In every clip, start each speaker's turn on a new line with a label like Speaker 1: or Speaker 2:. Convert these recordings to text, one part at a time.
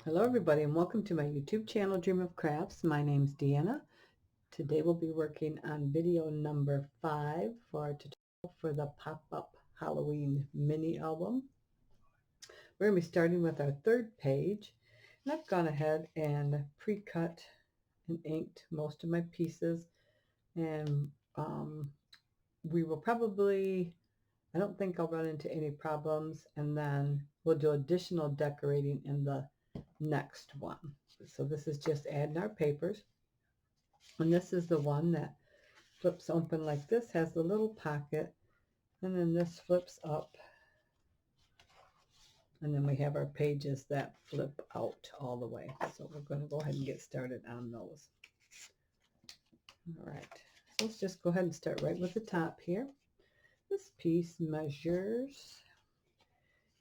Speaker 1: Hello everybody and welcome to my YouTube channel Dream of Crafts. My name's Deanna. Today we'll be working on video number 5 for our tutorial for the pop-up Halloween mini album. We're going to be starting with our third page, and I've gone ahead and pre-cut and inked most of my pieces, and we will probably, I don't think I'll run into any problems, and then we'll do additional decorating in the next one. So this is just adding our papers, and this is the one that flips open like this, has the little pocket, and then this flips up, and then we have our pages that flip out all the way. So we're going to go ahead and get started on those. All right, so let's just go ahead and start right with the top here. This piece measures,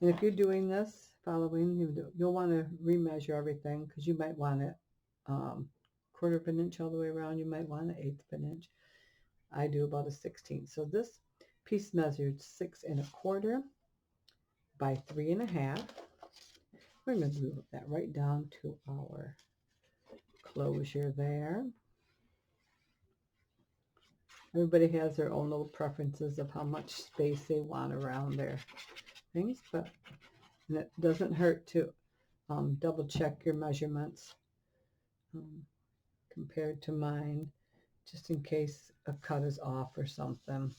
Speaker 1: and if you're doing this following, you'll want to remeasure everything, because you might want it 1/4 of an inch all the way around. You might want an 1/8 of an inch. I do about a 16th. So this piece measured 6 1/4 by 3 1/2. We're going to move that right down to our closure there. Everybody has their own little preferences of how much space they want around their things, but it doesn't hurt to double check your measurements compared to mine, just in case a cut is off or something.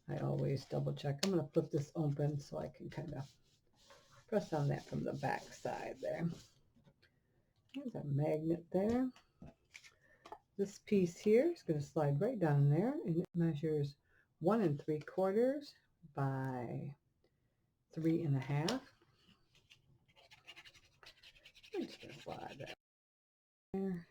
Speaker 1: I always double check. I'm going to flip this open so I can kind of press on that from the back side there. There's a magnet there. This piece here is going to slide right down there, and it measures 1 3/4 by 3 1/2. I'm just going to slide that there.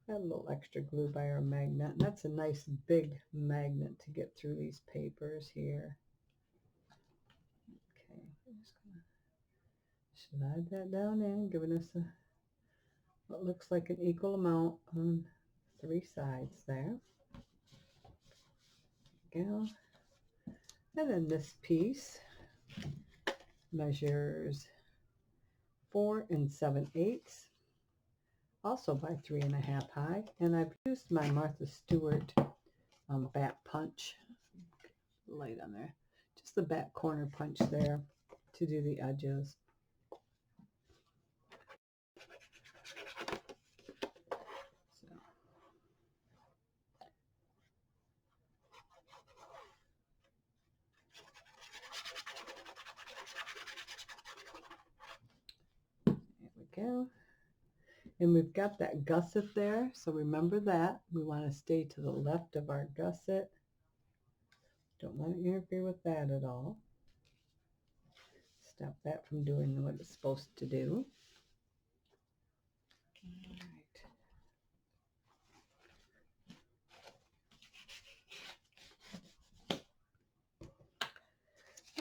Speaker 1: Got a little extra glue by our magnet, and that's a nice big magnet to get through these papers here. Okay, I'm just going to slide that down in, giving us what looks like an equal amount on 3 sides there. Go. And then this piece measures 4 7/8, also by 3 1/2 high. And I've used my Martha Stewart bat punch, light on there, just the back corner punch there to do the edges. Go. And we've got that gusset there, so remember that. We want to stay to the left of our gusset. Don't want to interfere with that at all. Stop that from doing what it's supposed to do.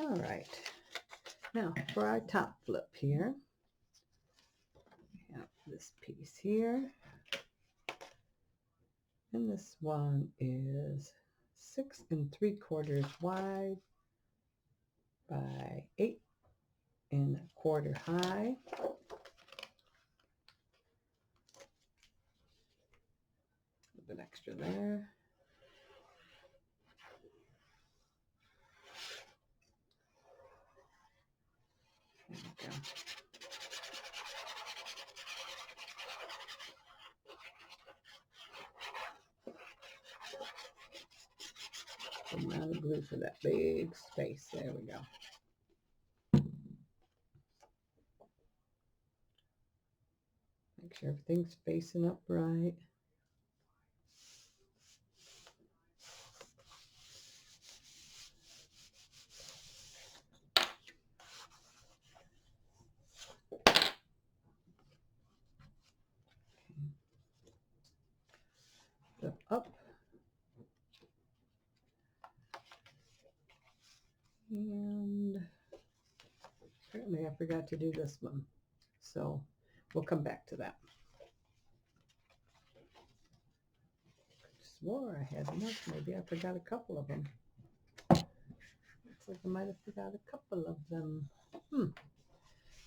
Speaker 1: All right. Now for our top flip here, we have this piece here, and this one is 6 3/4 wide by 8 1/4 high. A bit extra there. There we go. Amount of glue for that big space. There we go. Make sure everything's facing up right. Flip up. And apparently I forgot to do this one, so we'll come back to that. I swore I had enough. Maybe I forgot a couple of them. Looks like I might have forgot a couple of them.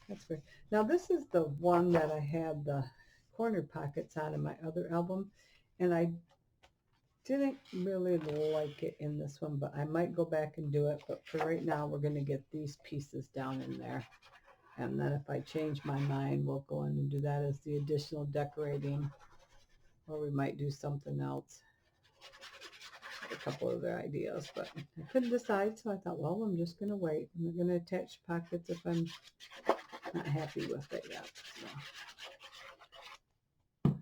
Speaker 1: That's great. Now this is the one that I had the corner pockets on in my other album, and I didn't really like it in this one, but I might go back and do it. But for right now, we're going to get these pieces down in there. And then if I change my mind, we'll go in and do that as the additional decorating, or we might do something else. A couple other ideas, but I couldn't decide, so I thought, well, I'm just going to wait. I'm going to attach pockets if I'm not happy with it yet. So.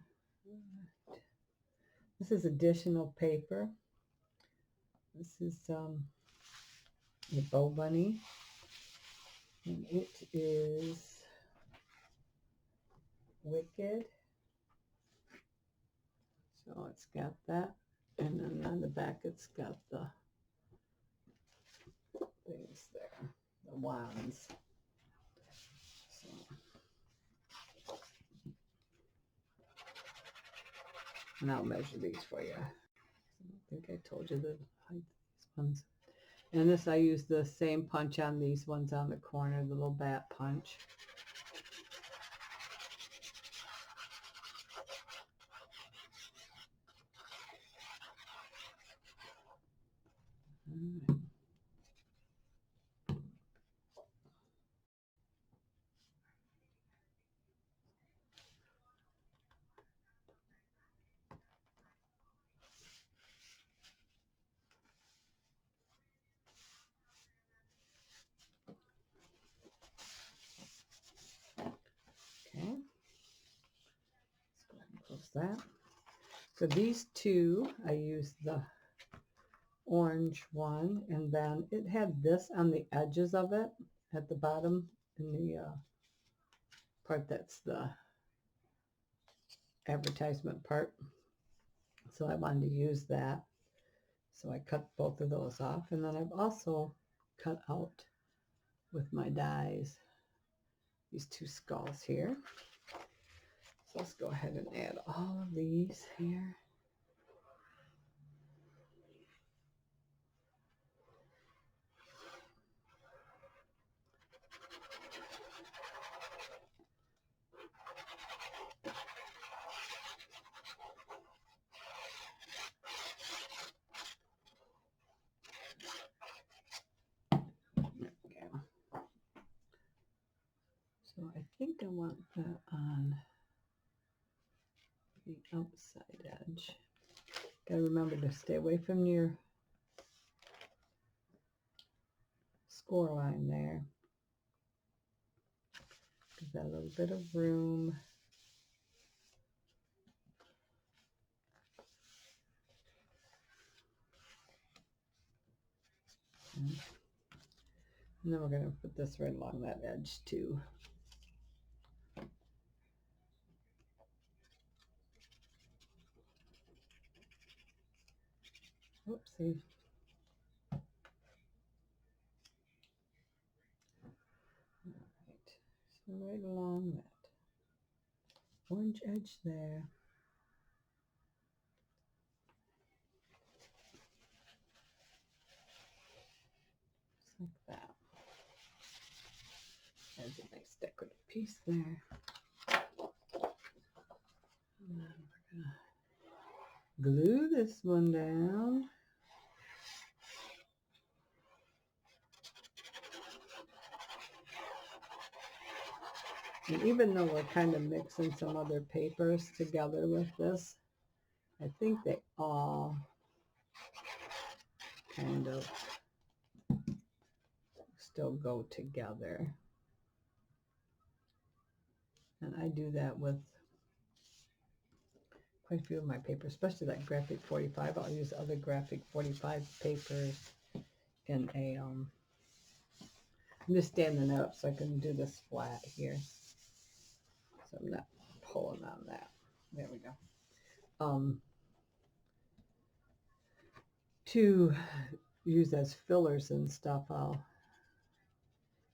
Speaker 1: This is additional paper. This is a bow bunny, and it is Wicked. So it's got that, and then on the back it's got the things there, the wands. So, and I'll measure these for you. I think I told you the height of these ones. And this, I use the same punch on these ones on the corner, the little bat punch. All right. Okay. Let's go ahead and close that. For these two, I used the orange one, and then it had this on the edges of it at the bottom in the part that's the advertisement part. So I wanted to use that. So I cut both of those off, and then I've also cut out with my dies these two skulls here. So let's go ahead and add all of these here. So I think I want that on the outside edge. Gotta remember to stay away from your score line there. Give that a little bit of room. And then we're going to put this right along that edge too. Whoopsie. Alright, so right along that orange edge there. Just like that. There's a nice decorative piece there. And then we're going to glue this one down. And even though we're kind of mixing some other papers together with this, I think they all kind of still go together. And I do that with quite a few of my papers, especially that graphic 45. I'll use other graphic 45 papers in a, I'm just standing up so I can do this flat here. So I'm not pulling on that. There we go. To use as fillers and stuff, I'll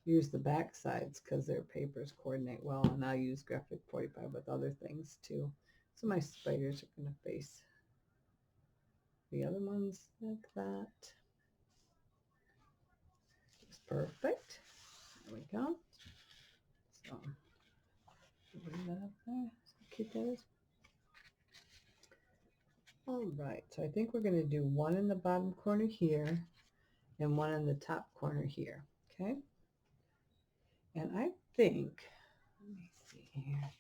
Speaker 1: use the back sides because their papers coordinate well, and I'll use graphic 45 with other things too. So my spiders are going to face the other ones like that. Just perfect. There we go. So bring that up there. See how cute that is. All right, so I think we're going to do one in the bottom corner here and one in the top corner here. Okay. And I think, let me see here.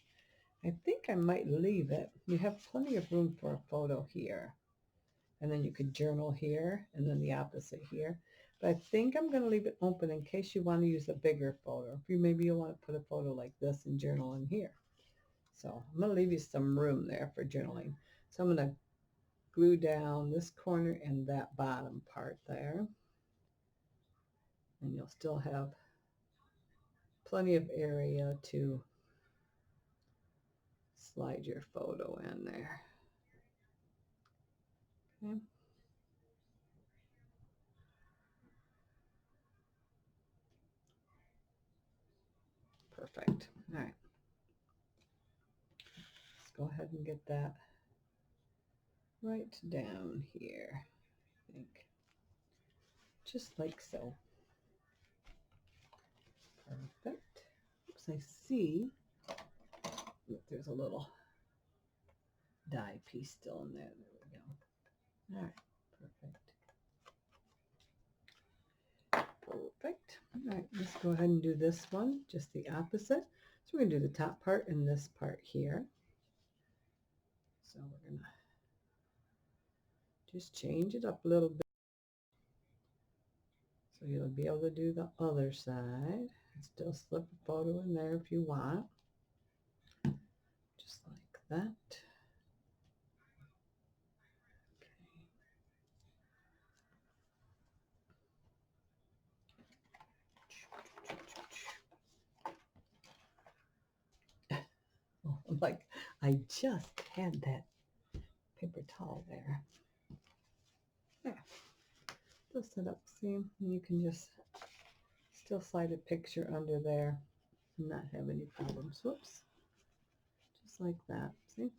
Speaker 1: I think I might leave it. You have plenty of room for a photo here. And then you could journal here and then the opposite here. But I think I'm going to leave it open in case you want to use a bigger photo. If you maybe you want to put a photo like this and journal in here. So I'm going to leave you some room there for journaling. So I'm going to glue down this corner and that bottom part there. And you'll still have plenty of area to slide your photo in there. Okay. Perfect. All right. Let's go ahead and get that right down here. I think. Just like so. Perfect. Oops, I see. Look, there's a little die piece still in there. There we go. All right. Perfect. Perfect. All right, let's go ahead and do this one, just the opposite. So we're going to do the top part and this part here. So we're going to just change it up a little bit. So you'll be able to do the other side. Still slip a photo in there if you want. Just like that. Oh, I'm like, I just had that paper towel there. Yeah. Just set up, see, and you can just still slide a picture under there and not have any problems. Whoops. Just like that. See?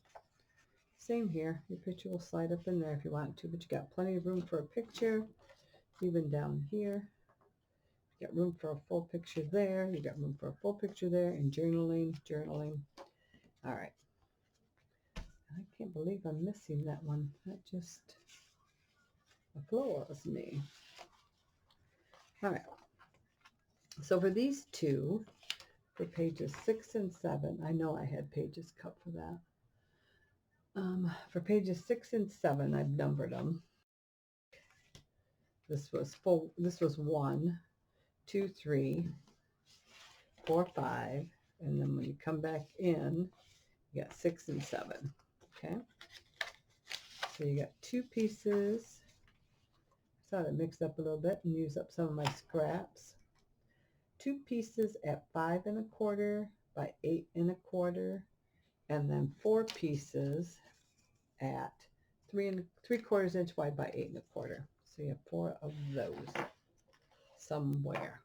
Speaker 1: Same here. Your picture will slide up in there if you want to, but you got plenty of room for a picture. Even down here. You got room for a full picture there. You got room for a full picture there, and journaling. All right. I can't believe I'm missing that one. That just floors me. All right. So for these two, for pages 6 and 7, I know I had pages cut for that. For pages 6 and 7, I've numbered them. This was 1, 2, 3, 4, 5, and then when you come back in, you got 6 and 7. Okay. So you got 2 pieces. I thought I mixed up a little bit and use up some of my scraps. 2 pieces at 5 1/4 by 8 1/4, and then 4 pieces at 3 3/4 inch wide by 8 1/4. So you have 4 of those somewhere.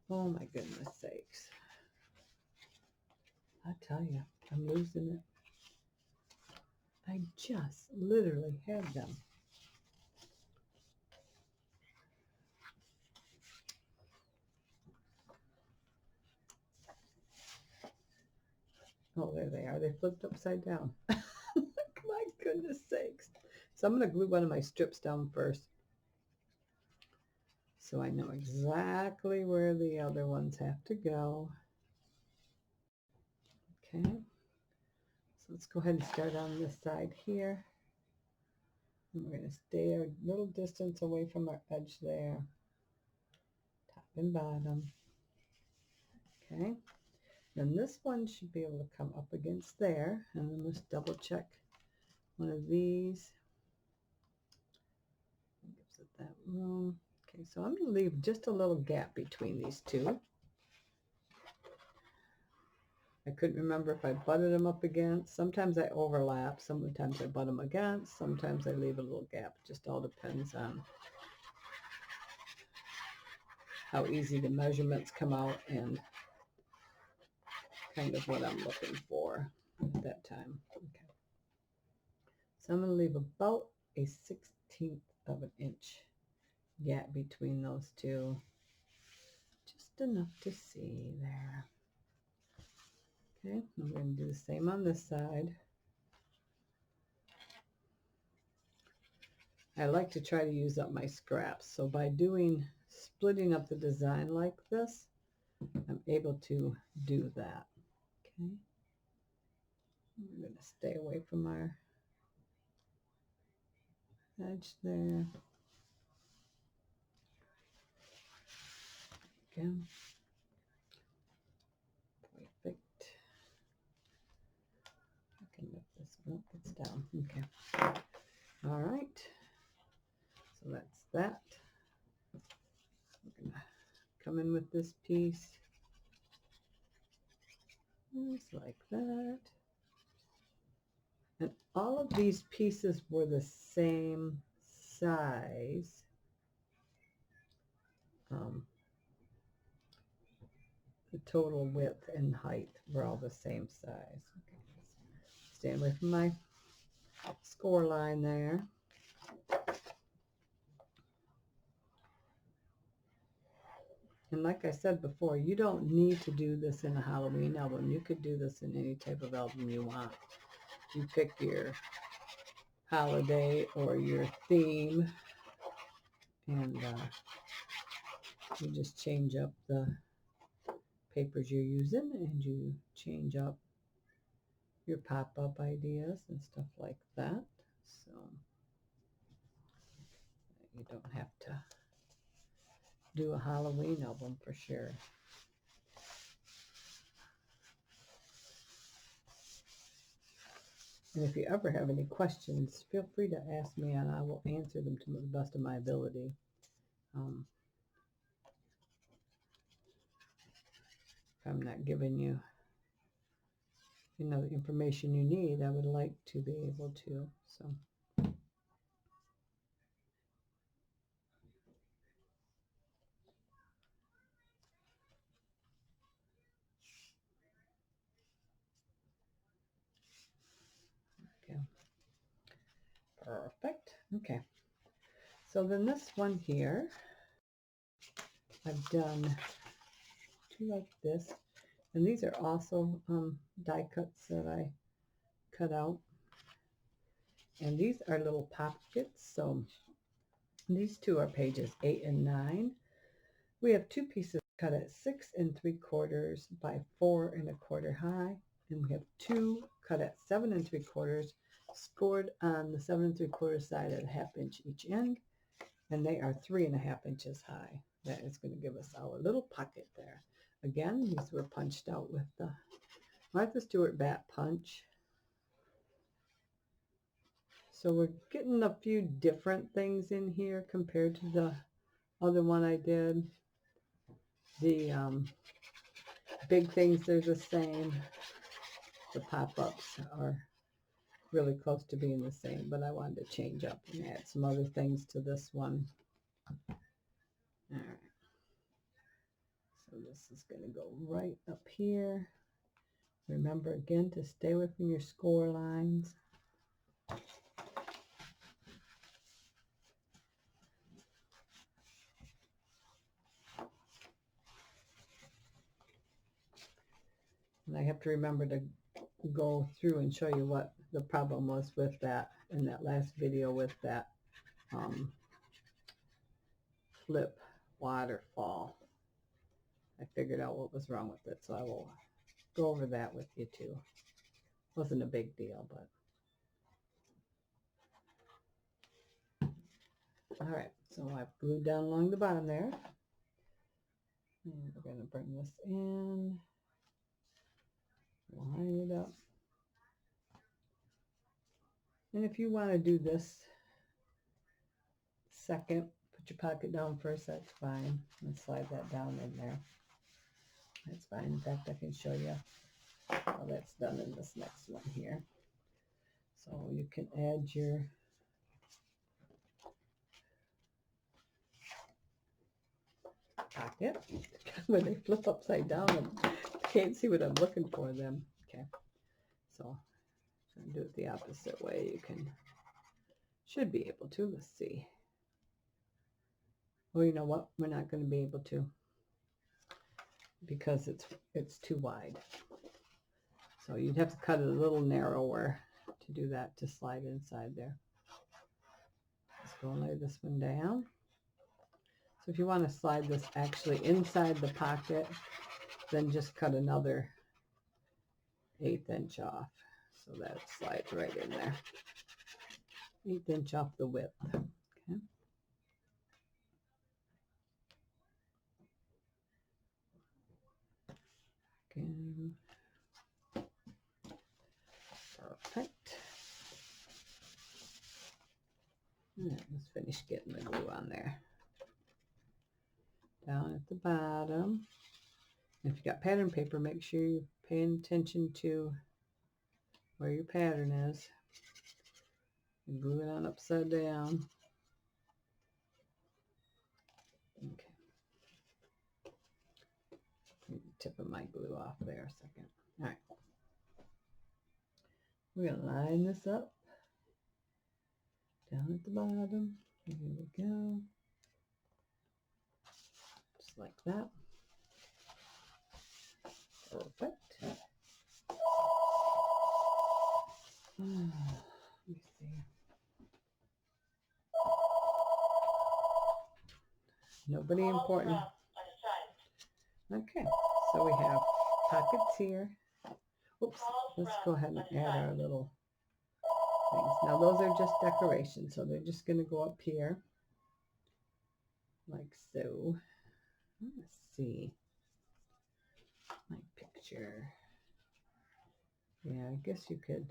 Speaker 1: Oh my goodness sakes. I tell you, I'm losing it. I just literally had them. Oh, there they are. They flipped upside down. My goodness sakes. So I'm going to glue one of my strips down first, so I know exactly where the other ones have to go. Okay. So let's go ahead and start on this side here. And we're going to stay a little distance away from our edge there. Top and bottom. Okay. Then this one should be able to come up against there. And then let's double check one of these. Gives it that room. Okay, so I'm going to leave just a little gap between these two. I couldn't remember if I butted them up against. Sometimes I overlap. Sometimes I butt them against. Sometimes I leave a little gap. It just all depends on how easy the measurements come out and kind of what I'm looking for at that time. Okay. So I'm going to leave about a 1/16 of an inch gap between those two. Just just enough to see there. Okay, I'm going to do the same on this side. I like to try to use up my scraps. So by splitting up the design like this, I'm able to do that. Okay. We're going to stay away from our edge there. Again. Perfect. I can lift this one up. It's down. Okay. All right. So that's that. We're going to come in with this piece. Just like that. And all of these pieces were the same size. The total width and height were all the same size. Okay. Stay away from my score line there. And like I said before, you don't need to do this in a Halloween album. You could do this in any type of album you want. You pick your holiday or your theme, and you just change up the papers you're using, and you change up your pop-up ideas and stuff like that. So you don't have to do a Halloween album for sure. And if you ever have any questions, feel free to ask me and I will answer them to the best of my ability. If I'm not giving you, the information you need, I would like to be able to. So. Okay. Perfect. Okay. So then this one here, I've done two like this. And these are also die cuts that I cut out. And these are little pockets. So these two are pages 8 and 9. We have two pieces cut at 6 3/4 by 4 1/4 high. And we have two cut at 7 3/4, scored on the 7 3/4 side at 1/2 inch each end. And they are 3.5 inches high. That is going to give us our little pocket there. Again, these were punched out with the Martha Stewart Bat Punch. So we're getting a few different things in here compared to the other one I did. The big things are the same. The pop-ups are really close to being the same, but I wanted to change up and add some other things to this one. All right. So this is going to go right up here. Remember again to stay away from your score lines. And I have to remember to go through and show you what the problem was with that in that last video with that flip waterfall. I figured out what was wrong with it, so I will go over that with you too. Wasn't a big deal, but all right. So I've glued down along the bottom there, and we're going to bring this in, line it up. And if you want to do this second, put your pocket down first, that's fine. And slide that down in there. That's fine. In fact, I can show you how that's done in this next one here. So you can add your pocket. When they flip upside down, I can't see what I'm looking for then. Okay. So I'm going to do it the opposite way. You should be able to. Let's see. Well, you know what? We're not going to be able to. because it's too wide. So you'd have to cut it a little narrower to do that, to slide inside there. Let's go and lay this one down. So if you want to slide this actually inside the pocket, then just cut another 1/8 inch off. So that it slides right in there. 1/8 inch off the width. Okay. Again. Perfect. All right, let's finish getting the glue on there. Down at the bottom. If you got pattern paper, make sure you're paying attention to where your pattern is. And glue it on upside down. Okay. Tipping my glue off there a second. All right. We're going to line this up. Down at the bottom. Here we go. Just like that. Perfect. Let me see. Nobody important. Okay, so we have pockets here. Oops, let's go ahead and add our little things. Now those are just decorations, so they're just going to go up here like so. Let's see my picture. Yeah, I guess you could.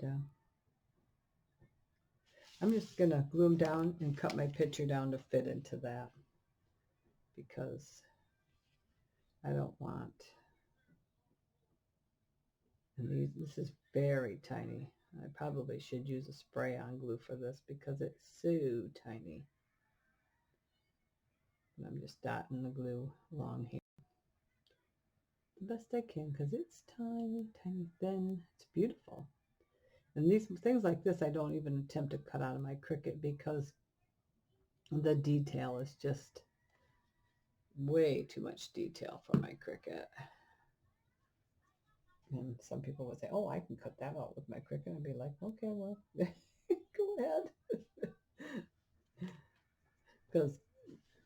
Speaker 1: I'm just going to glue them down and cut my picture down to fit into that, because I don't want, and this is very tiny. I probably should use a spray-on glue for this because it's so tiny. And I'm just dotting the glue along here the best I can because it's tiny, tiny, thin. It's beautiful. And these things like this, I don't even attempt to cut out of my Cricut because the detail is just way too much detail for my Cricut. And some people would say, oh, I can cut that out with my Cricut. I'd be like, okay, well, go ahead. Because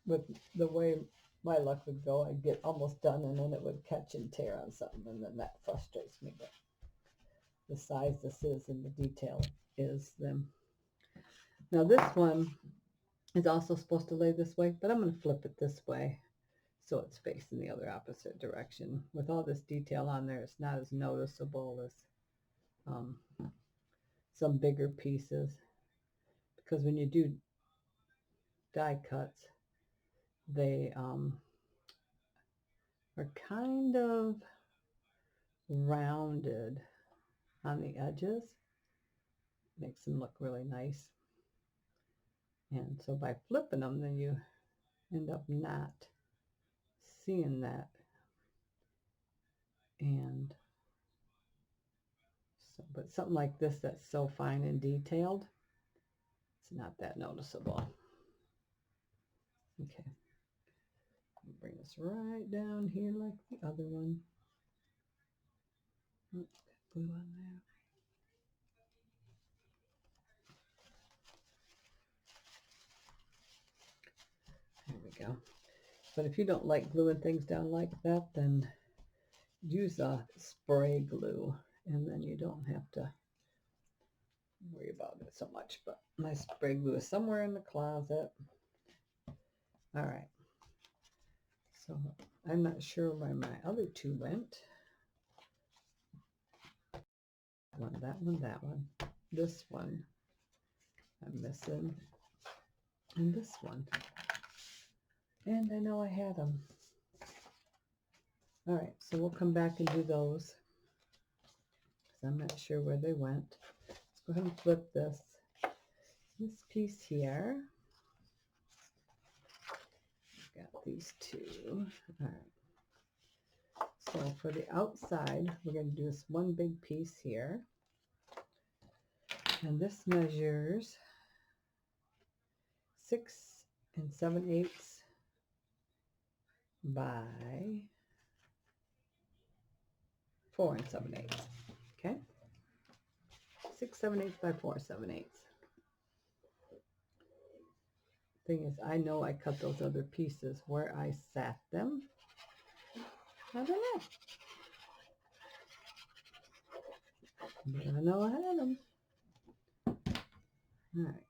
Speaker 1: with the way my luck would go, I'd get almost done and then it would catch and tear on something, and then that frustrates me. But the size this is and the detail is them. Now this one is also supposed to lay this way, but I'm going to flip it this way so it's facing the other opposite direction. With all this detail on there, it's not as noticeable as some bigger pieces, because when you do die cuts, they are kind of rounded on the edges. Makes them look really nice. And so by flipping them, then you end up not seeing that. And so, but something like this that's so fine and detailed, it's not that noticeable. Okay. Bring this right down here like the other one. Oops, got glue on there. There we go. But if you don't like gluing things down like that, then use a spray glue, and then you don't have to worry about it so much. But my spray glue is somewhere in the closet. All right. So I'm not sure where my other two went. That one. This one I'm missing. And this one. And I know I had them. All right, so we'll come back and do those, because I'm not sure where they went. Let's go ahead and flip this piece here. Got these two. All right. So for the outside, we're going to do this one big piece here. And this measures 6 7/8 by 4 7/8. Okay, 6 7/8 by 4 7/8. Thing is, I know I cut those other pieces where I sat them. I don't know. But I know I had them. All right.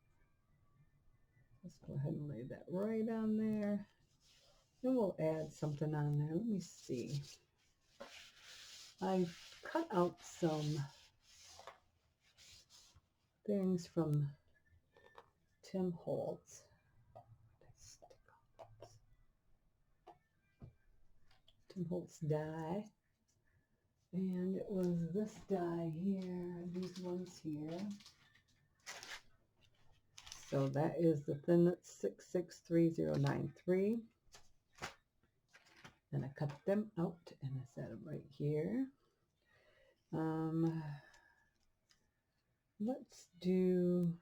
Speaker 1: Let's go ahead and lay that right on there. Then we'll add something on there. Let me see. I cut out some things from Tim Holtz. Tim Holtz die. And it was this die here, these ones here. So that is the Thinlit 663093. Then I cut them out and I set them right here. Let's do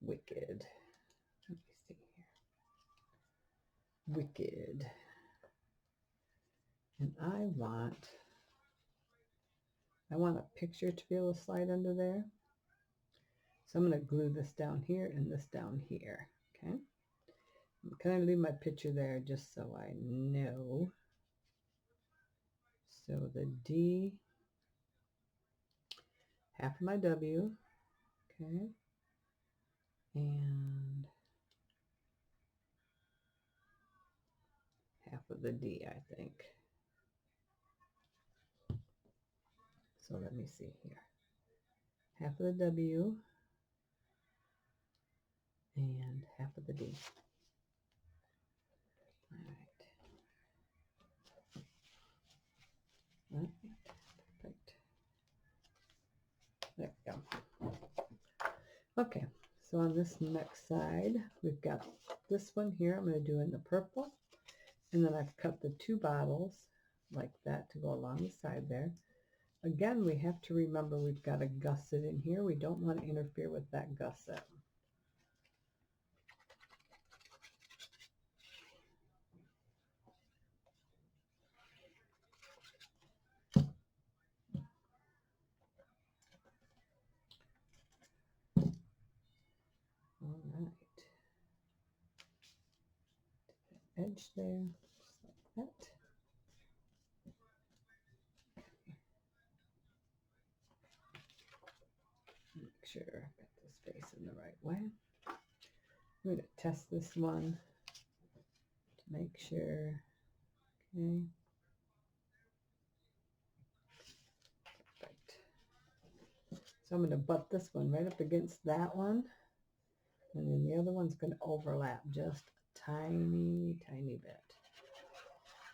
Speaker 1: Wicked. Let me see here. Wicked. And I want a picture to be able to slide under there. So I'm going to glue this down here and this down here. Okay. I'm going to leave my picture there just so I know. So the D, half of my W, okay, and half of the D, I think. So let me see here. Half of the W and half of the D. All right. Perfect. There we go. Okay, so on this next side, we've got this one here. I'm going to do in the purple. And then I've cut the 2 bottles like that to go along the side there. Again, we have to remember we've got a gusset in here. We don't want to interfere with that gusset. All right. Edge there, just like that. Make sure I've got this face in the right way. I'm going to test this one to make sure. Okay. Perfect. So I'm going to butt this one right up against that one. And then the other one's going to overlap just a tiny, tiny bit.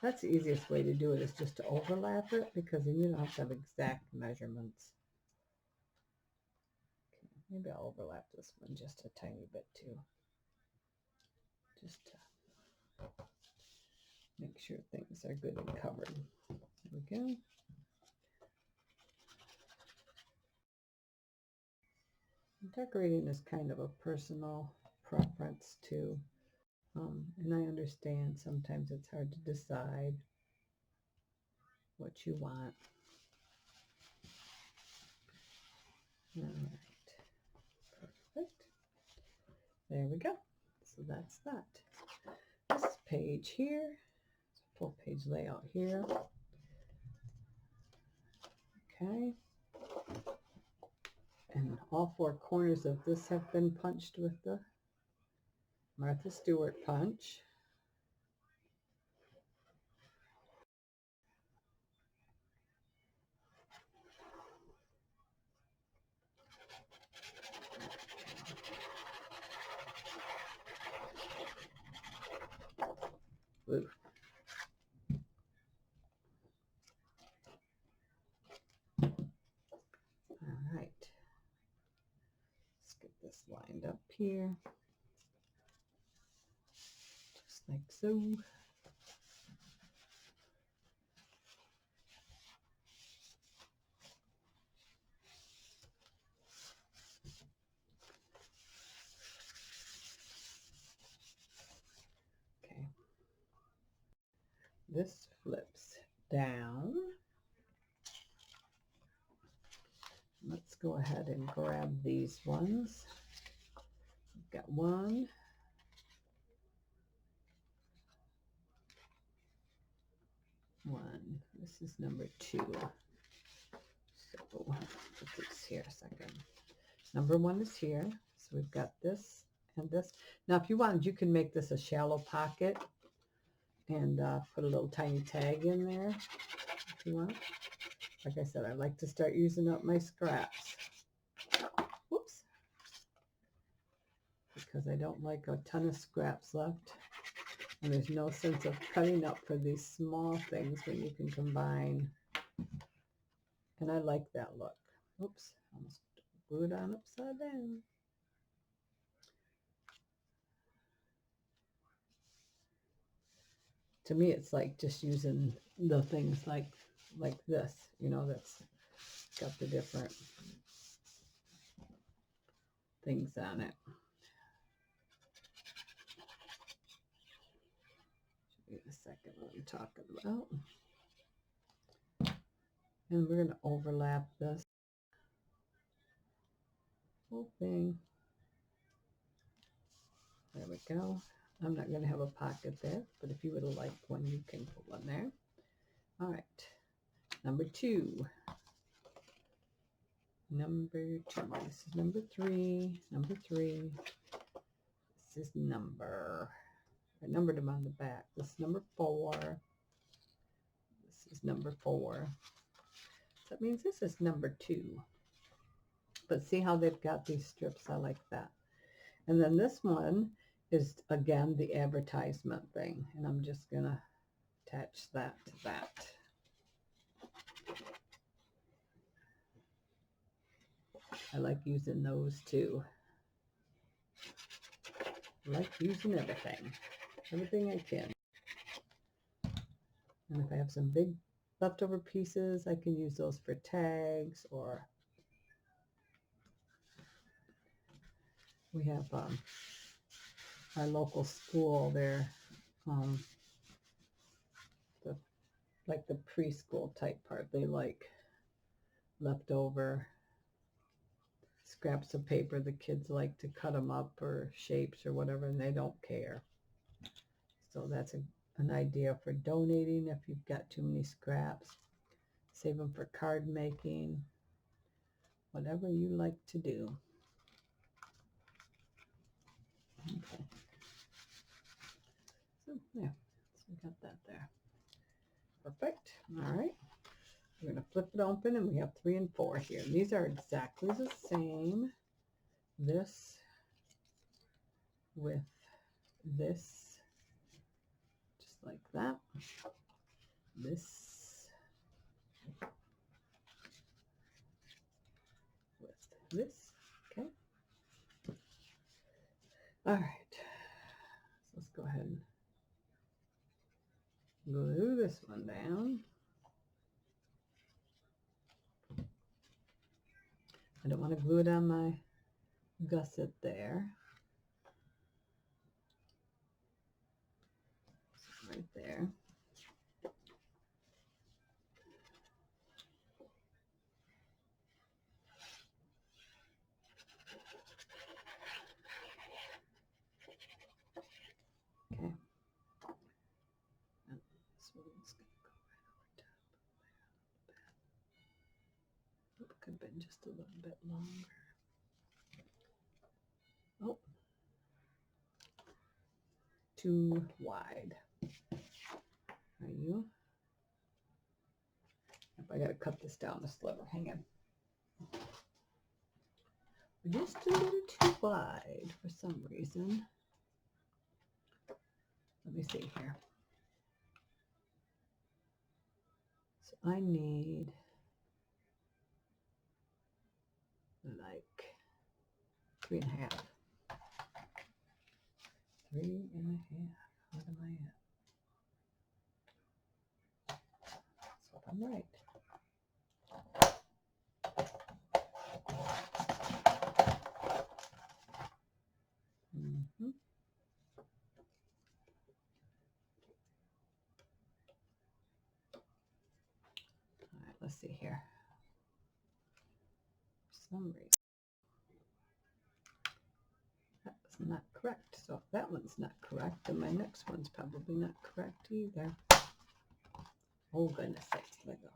Speaker 1: That's the easiest way to do it, is just to overlap it, because then you don't have to have exact measurements. Okay, maybe I'll overlap this one just a tiny bit too. Just to make sure things are good and covered. There we go. Decorating is kind of a personal preference too. And I understand sometimes it's hard to decide what you want. All right, perfect. There we go. So that's that. This page here, it's a full page layout here. Okay. And all 4 corners of this have been punched with the Martha Stewart punch. Ooh. All right. Let's get this lined up here. Just like so. this flips down. Let's go ahead and grab these ones. We've got one. This is number 2. So put this here a second. Number 1 is here. So we've got this and this. Now, if you wanted, you can make this a shallow pocket and put a little tiny tag in there if you want. Like I said, I like to start using up my scraps. Whoops. Because I don't like a ton of scraps left. And there's no sense of cutting up for these small things when you can combine. And I like that look. Oops, almost glued on upside down. To me, it's like just using the things like this, you know, that's got the different things on it. Wait a second, what I'm talking about. And we're going to overlap this whole thing. There we go. I'm not going to have a pocket there, but if you would have liked one, you can put one there. All right. Number 2. Number 2. This is number 3. Number 3. This is number. I numbered them on the back. This is number 4. This is number 4. So that means this is number 2. But see how they've got these strips? I like that. And then this one is, again, the advertisement thing. And I'm just going to attach that to that. I like using those too. I like using everything I can. And if I have some big leftover pieces, I can use those for tags, or we have our local school there, like the preschool type part. They like leftover scraps of paper. The kids like to cut them up or shapes or whatever, and they don't care. So that's an idea for donating if you've got too many scraps. Save them for card making, whatever you like to do. Okay. So yeah, so we got that there. Perfect. All right. We're going to flip it open, and we have 3 and 4 here. And these are exactly the same. This with this, just like that. This with this. Okay. All right. So let's go ahead and glue this one down. I don't want to glue it on my gusset there. Right there. Okay. And this one's going to go right over top there. It could have been just a little bit longer. Oh, too wide. Are you? I got to cut this down a sliver. Hang on. Just a little too wide for some reason. Let me see here. So I need like 3.5. 3.5. What am I at? Let's hope I'm right. let's see here. For some reason, that's not correct. So if that one's not correct, then my next one's probably not correct either. Oh, goodness sakes. Let go.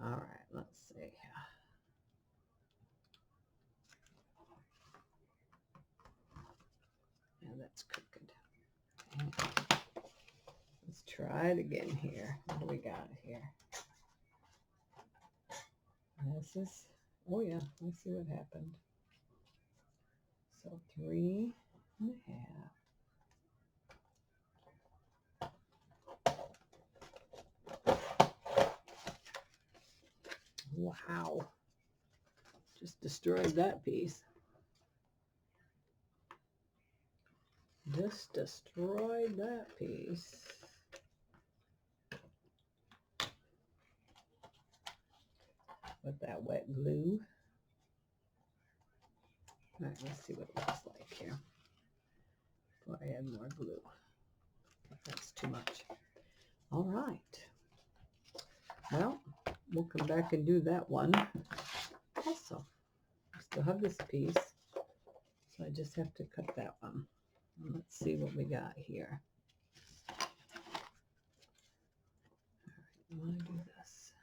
Speaker 1: All right, let's see. Yeah, that's crooked. Okay. Let's try it again here. What do we got here? This is, oh yeah, let's see what happened. So 3.5. Wow. Just destroyed that piece. Just destroyed that piece. With that wet glue. All right, let's see what it looks like here. Before I add more glue. That's too much. All right. Well, we'll come back and do that one. Also, I still have this piece. So I just have to cut that one. And let's see what we got here. All right, I want to do this.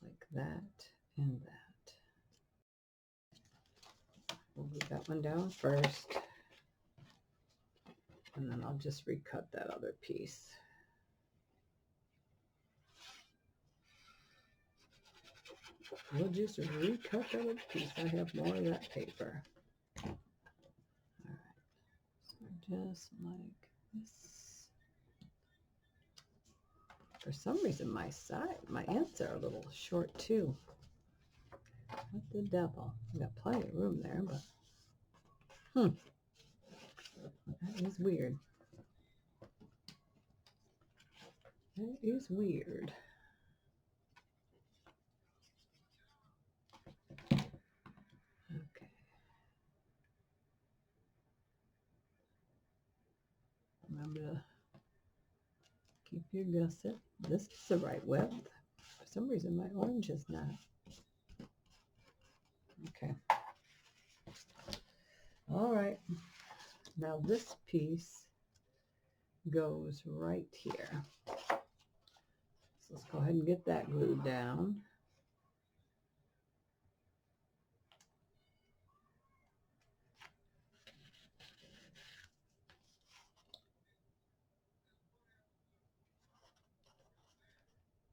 Speaker 1: Like that and that. We'll glue that one down first. And then I'll just recut that other piece. We'll just recut that other piece. I have more of that paper. All right. So just like this. For some reason, my ends are a little short too. What the devil? I got plenty of room there, but that is weird. That is weird. Okay. Remember to keep your gusset. This is the right width. For some reason, my orange is not. Okay. All right. Now this piece goes right here. So let's go ahead and get that glued down.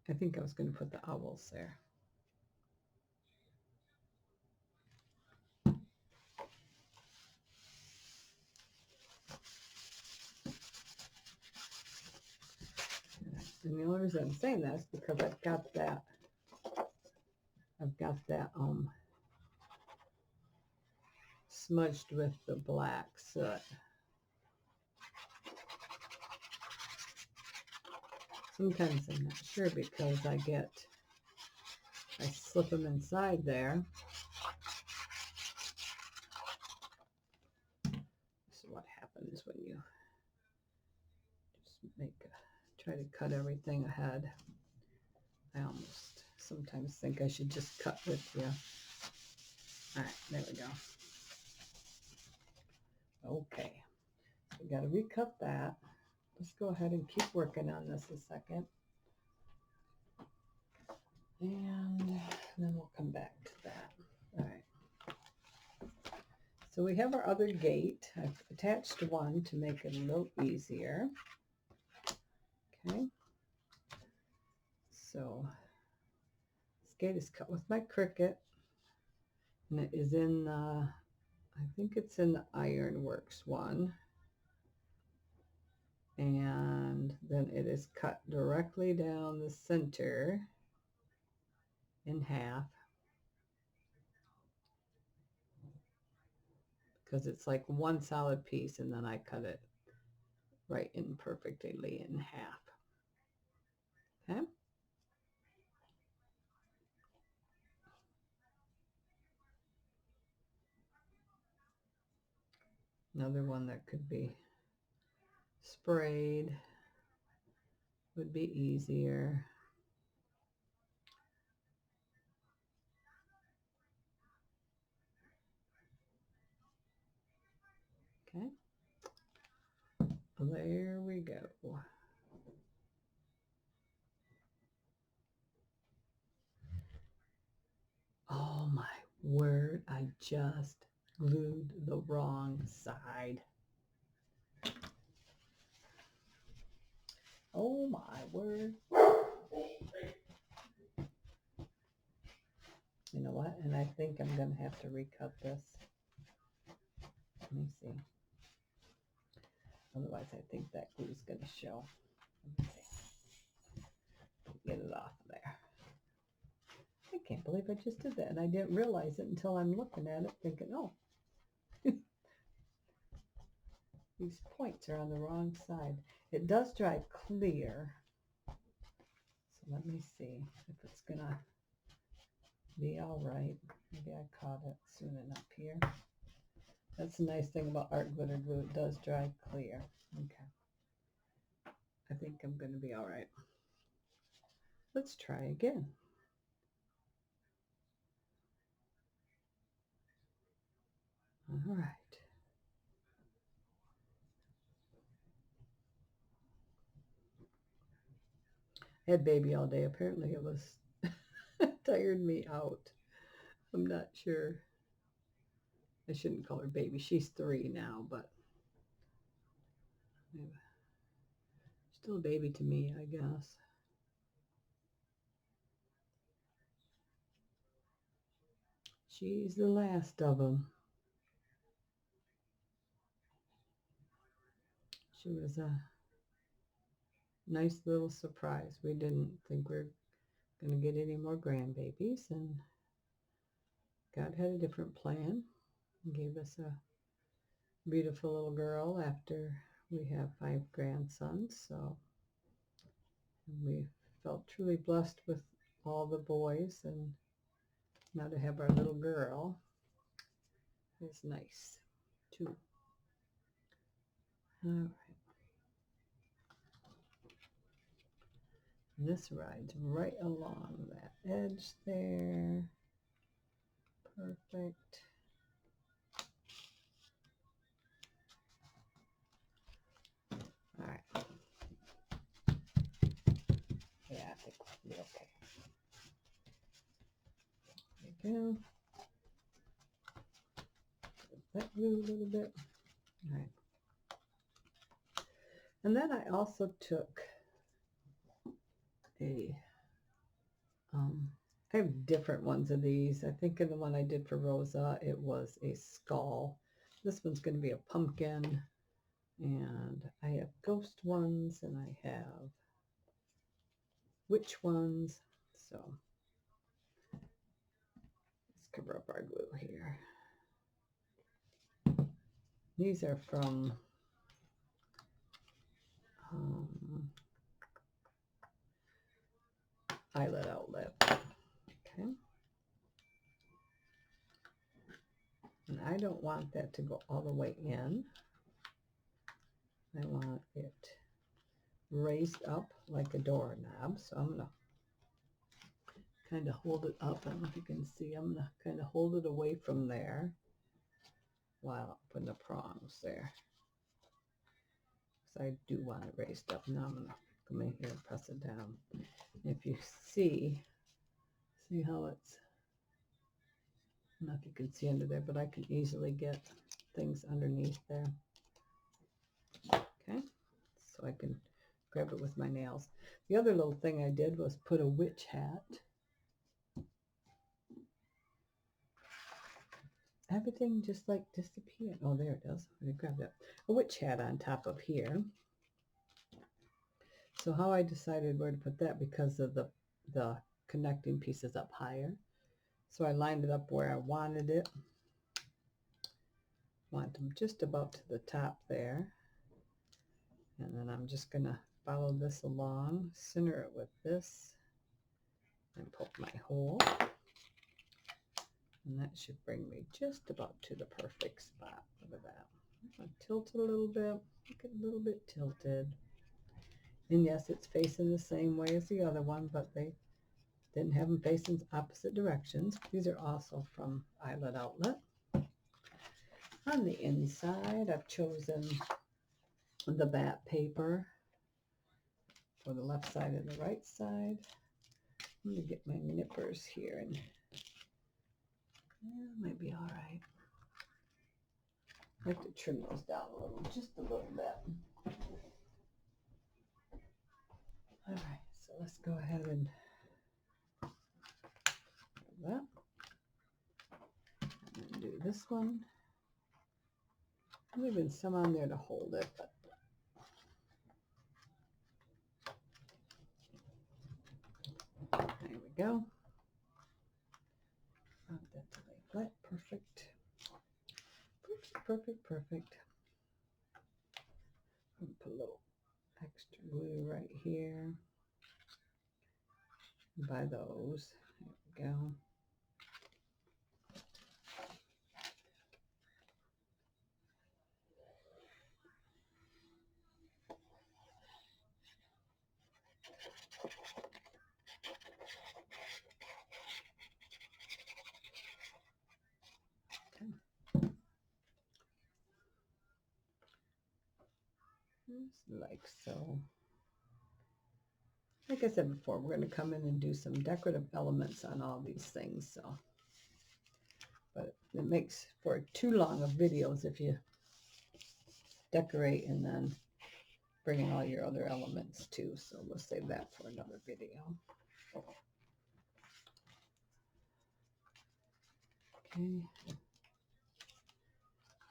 Speaker 1: I think I was going to put the owls there. And the only reason I'm saying that is because I've got that smudged with the black soot. Sometimes I'm not sure because I slip them inside there. This is what happens when you just try to cut everything ahead. I almost sometimes think I should just cut with you. All right, there we go. Okay, we got to recut that. Let's go ahead and keep working on this a second. And then we'll come back to that. All right. So we have our other gate. I've attached one to make it a little easier. Okay. So this gate is cut with my Cricut. And it is in, I think it's in the Ironworks one. And then it is cut directly down the center in half. Because it's like one solid piece, and then I cut it right in perfectly in half. Okay. Another one that could be sprayed would be easier. Okay. There we go. Oh my word, I just glued the wrong side. Oh my word. You know what? And I think I'm going to have to recut this. Let me see. Otherwise, I think that glue is going to show. Let me see. Get it off of there. I can't believe I just did that. And I didn't realize it until I'm looking at it thinking, oh, these points are on the wrong side. It does dry clear. So let me see if it's going to be all right. Maybe I caught it soon enough here. That's the nice thing about art glitter glue. It does dry clear. Okay. I think I'm going to be all right. Let's try again. All right. I had baby all day. Apparently it was tired me out. I'm not sure. I shouldn't call her baby. She's 3 now, but still a baby to me, I guess. She's the last of them. She was a nice little surprise. We didn't think we were going to get any more grandbabies, and God had a different plan. He gave us a beautiful little girl after we have 5 grandsons. So we felt truly blessed with all the boys, and now to have our little girl is nice too. All right. And this rides right along that edge there. Perfect. All right. Yeah, I think we'll be okay. There we go. That glue a little bit. All right. And then I also took a, I have different ones of these. I think in the one I did for Rosa, it was a skull. This one's going to be a pumpkin. And I have ghost ones, and I have witch ones. So let's cover up our glue here. These are from Eyelet Outlet. Okay. And I don't want that to go all the way in. I want it raised up like a doorknob. So I'm going to kind of hold it up. I don't know if you can see. I'm going to kind of hold it away from there while putting the prongs there. So I do want it raised up. Now I'm going to come in here and press it down. If you see how it's, I don't know if you can see under there, but I can easily get things underneath there. Okay, so I can grab it with my nails. The other little thing I did was put a witch hat. Everything just like disappeared. Oh, there it is. Let me grab that. A witch hat on top of here. So how I decided where to put that, because of the connecting pieces up higher. So I lined it up where I wanted it. Want them just about to the top there. And then I'm just going to follow this along, center it with this, and poke my hole. And that should bring me just about to the perfect spot. Look at that. I'll tilt it a little bit, make it a little bit tilted. And yes, it's facing the same way as the other one, but they didn't have them facing opposite directions. These are also from Eyelet Outlet. On the inside, I've chosen the batt paper for the left side and the right side. I'm going to get my nippers here, and might be all right. I have to trim those down a little, just a little bit. All right, so let's go ahead and do that. And then do this one. I'm leaving some on there to hold it, but there we go. That's lay flat, perfect. Perfect, perfect. Put a little extra glue right here by those. There we go. Just like so. Like I said before, we're going to come in and do some decorative elements on all these things. So, but it makes for too long of videos if you decorate and then bring in all your other elements too. So we'll save that for another video. Okay.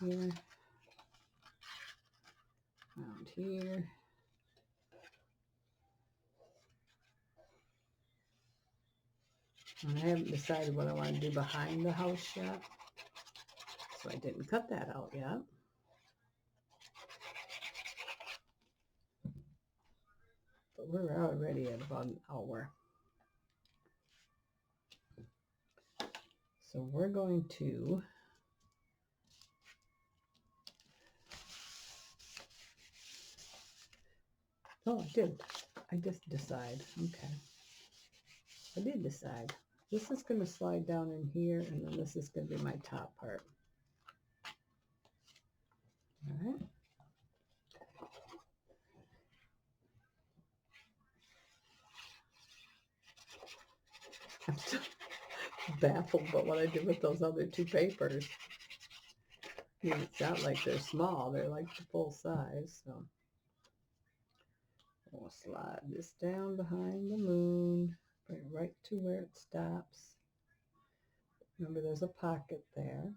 Speaker 1: Here. Around here. And I haven't decided what I want to do behind the house yet, so I didn't cut that out yet. But we're already at about an hour. So we're going to oh, I just decide. Okay. I did decide. This is going to slide down in here, and then this is going to be my top part. All right. I'm still baffled by what I did with those other two papers. I mean, it's not like they're small. They're like the full size. So we'll slide this down behind the moon. Bring it right to where it stops. Remember, there's a pocket there.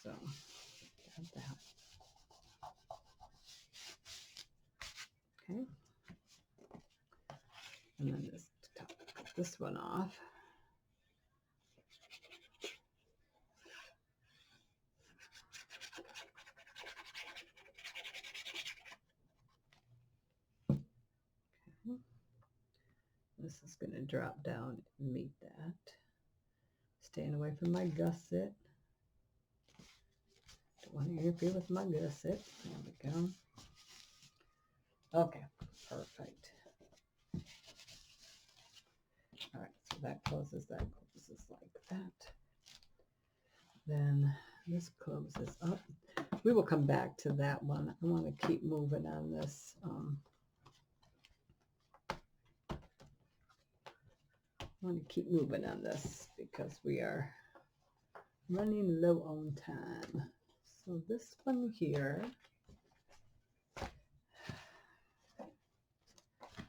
Speaker 1: So, got that. Okay. And then cut this one off. Okay. This is going to drop down and meet that. Staying away from my gusset. Don't want to interfere with my gusset. There we go. Okay, perfect. All right, so that closes like that. Then this closes up. We will come back to that one. I want to keep moving on this. I want to keep moving on this because we are running low on time. So this one here,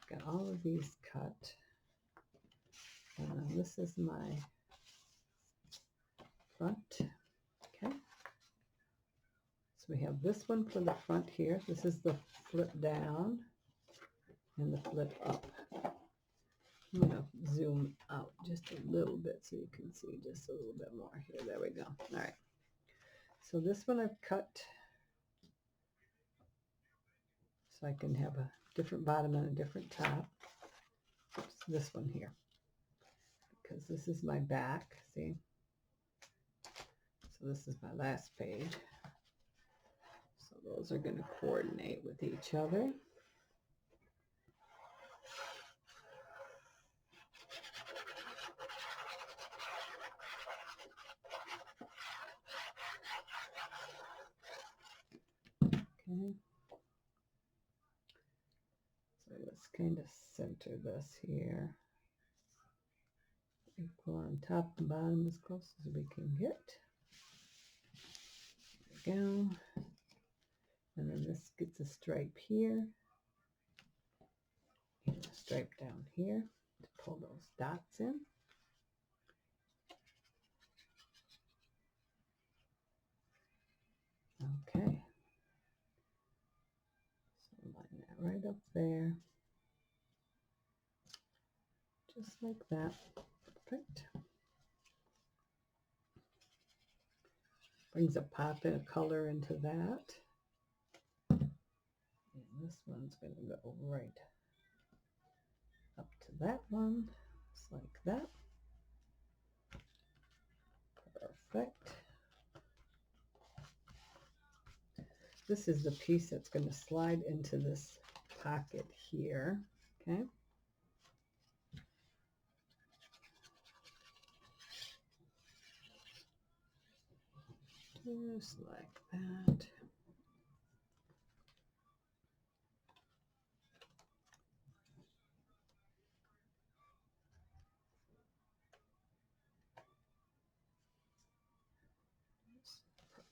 Speaker 1: got all of these cut. This is my front. Okay. So we have this one for the front here. This is the flip down and the flip up. I'm going to zoom out just a little bit so you can see just a little bit more here. There we go. All right. So this one I've cut so I can have a different bottom and a different top. Oops, this one here. Because this is my back, see? So this is my last page. So those are going to coordinate with each other. Okay. So let's kind of center this here. Equal on top and bottom as close as we can get. There we go. And then this gets a stripe here. And a stripe down here to pull those dots in. Okay. So line that right up there. Just like that. Perfect. Brings a pop and a color into that. And this one's going to go right up to that one, just like that. Perfect. This is the piece that's going to slide into this pocket here. Okay. Just like that.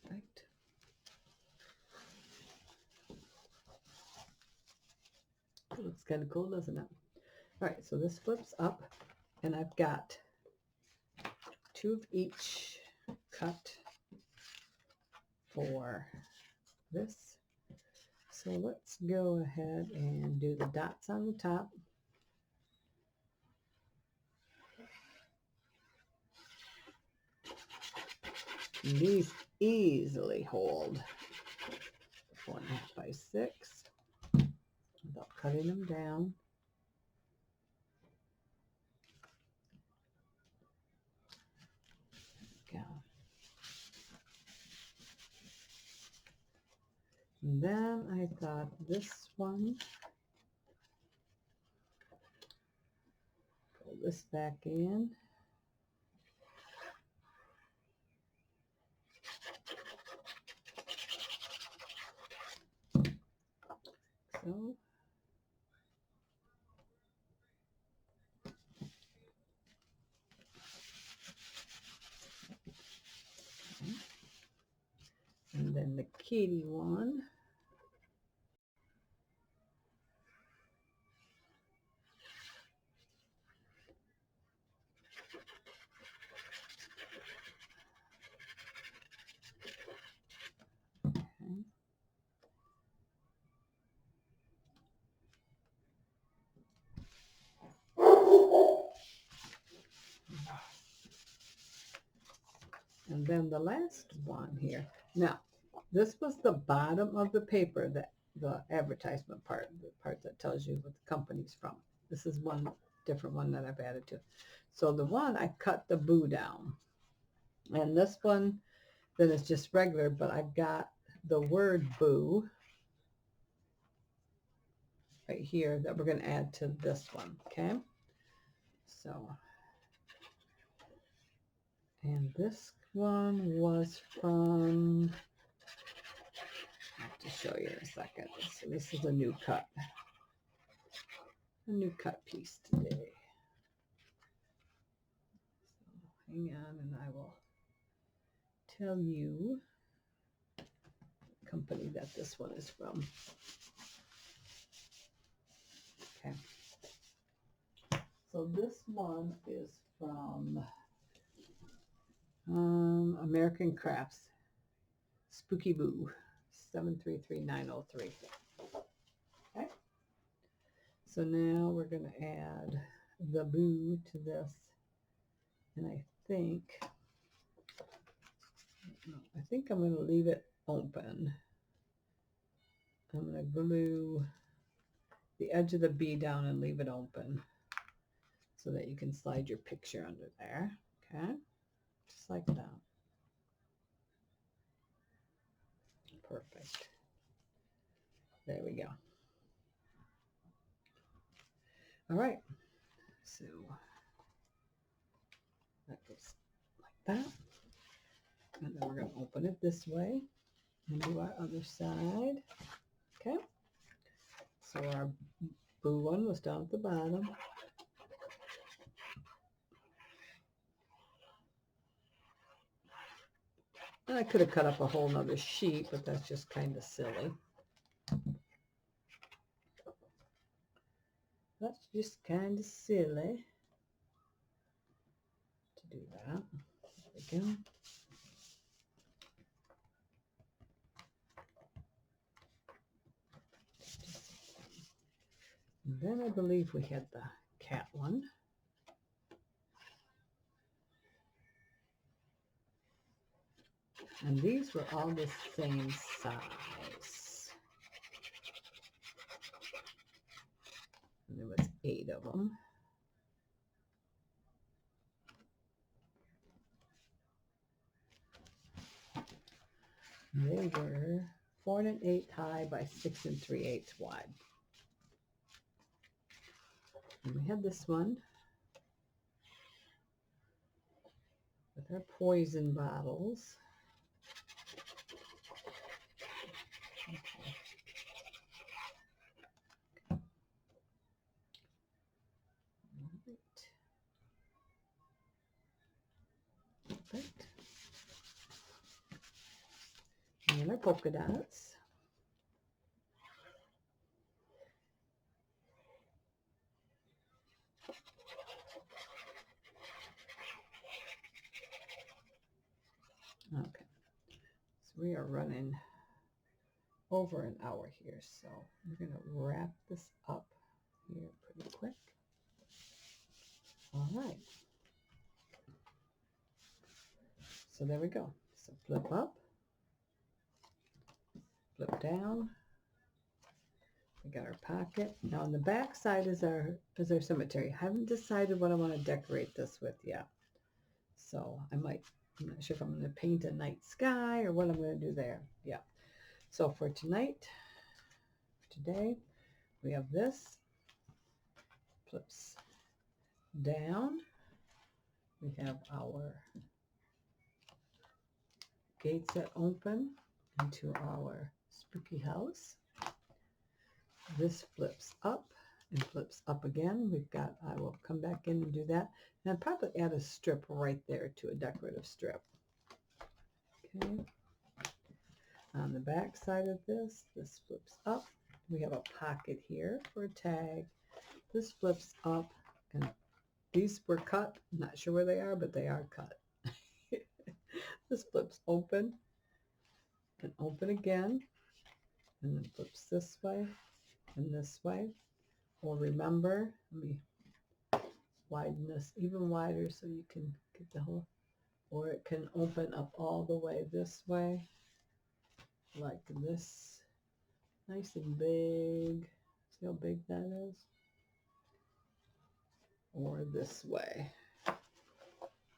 Speaker 1: Perfect. It looks kind of cool, doesn't it? All right, so this flips up, and I've got 2 of each cut for this. So let's go ahead and do the dots on the top. And these easily hold 4.5 by 6 without cutting them down. Go. And then I thought this one, pull this back in. So. And then the kitty one. Okay. And then the last one here. Now, this was the bottom of the paper, that the advertisement part, the part that tells you what the company's from. This is one different one that I've added to. So the one, I cut the boo down. And this one, then it's just regular, but I've got the word boo right here that we're going to add to this one, okay? So, and this one was from, I'll have to show you in a second. So this is a new cut piece today. So hang on and I will tell you the company that this one is from. Okay. So this one is from American Crafts, Spooky Boo, 733903. Okay. So now we're going to add the boo to this, and I think I'm going to leave it open. I'm going to glue the edge of the bee down and leave it open so that you can slide your picture under there. Okay, just like that. perfect. There we go. All right, so that goes like that. And then we're going to open it this way and do our other side. Okay. So our blue one was down at the bottom. And I could have cut up a whole nother sheet, but that's just kind of silly. That's just kind of silly to do that. There we go. And then I believe we had the cat one. And these were all the same size. And there was 8 of them. They were 4 1/8 high by 6 3/8 wide. And we had this one with our poison bottles. Perfect. And then our polka dots. Okay, so we are running over an hour here, so we're going to wrap this up here pretty quick. All right. So there we go. So flip up, flip down. We got our pocket. Now on the back side is our cemetery. I haven't decided what I want to decorate this with yet. So I'm not sure if I'm going to paint a night sky or what I'm going to do there. Yeah. So for today, we have this. Flips down. We have our gates that open into our spooky house. This flips up and flips up again. I will come back in and do that. And I'll probably add a strip right there to a decorative strip. Okay. On the back side of this flips up. We have a pocket here for a tag. This flips up, and these were cut. I'm not sure where they are, but they are cut. This flips open and open again, and then flips this way and this way. Or remember, let me widen this even wider so you can get the whole, or it can open up all the way this way, like this, nice and big. See how big that is? Or this way,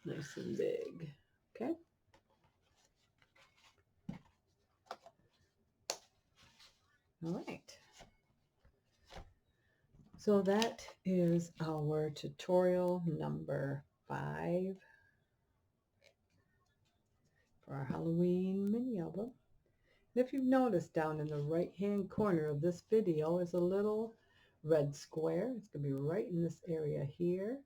Speaker 1: nice and big. Okay. All right. So that is our tutorial number 5 for our Halloween mini album. And if you've noticed, down in the right hand corner of this video is a little red square. It's going to be right in this area here.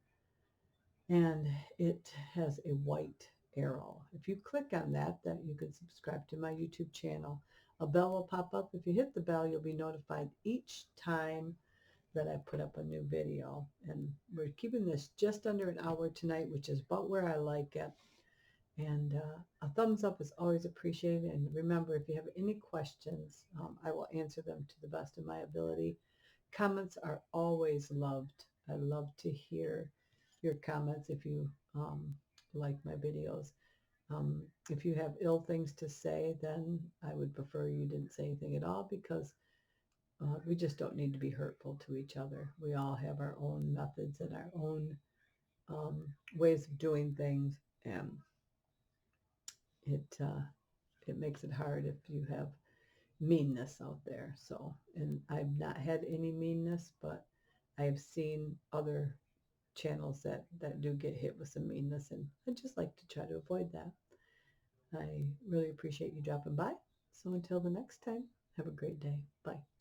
Speaker 1: And it has a white arrow. If you click on that, you can subscribe to my YouTube channel. A bell will pop up. If you hit the bell, you'll be notified each time that I put up a new video. And we're keeping this just under an hour tonight, which is about where I like it. And a thumbs up is always appreciated. And remember, if you have any questions, I will answer them to the best of my ability. Comments are always loved. I love to hear your comments if you like my videos. If you have ill things to say, then I would prefer you didn't say anything at all, because we just don't need to be hurtful to each other. We all have our own methods and our own ways of doing things, and it makes it hard if you have meanness out there. So, and I've not had any meanness, but I've seen other channels that do get hit with some meanness, and I just like to try to avoid that. I really appreciate you dropping by. So until the next time, have a great day. Bye.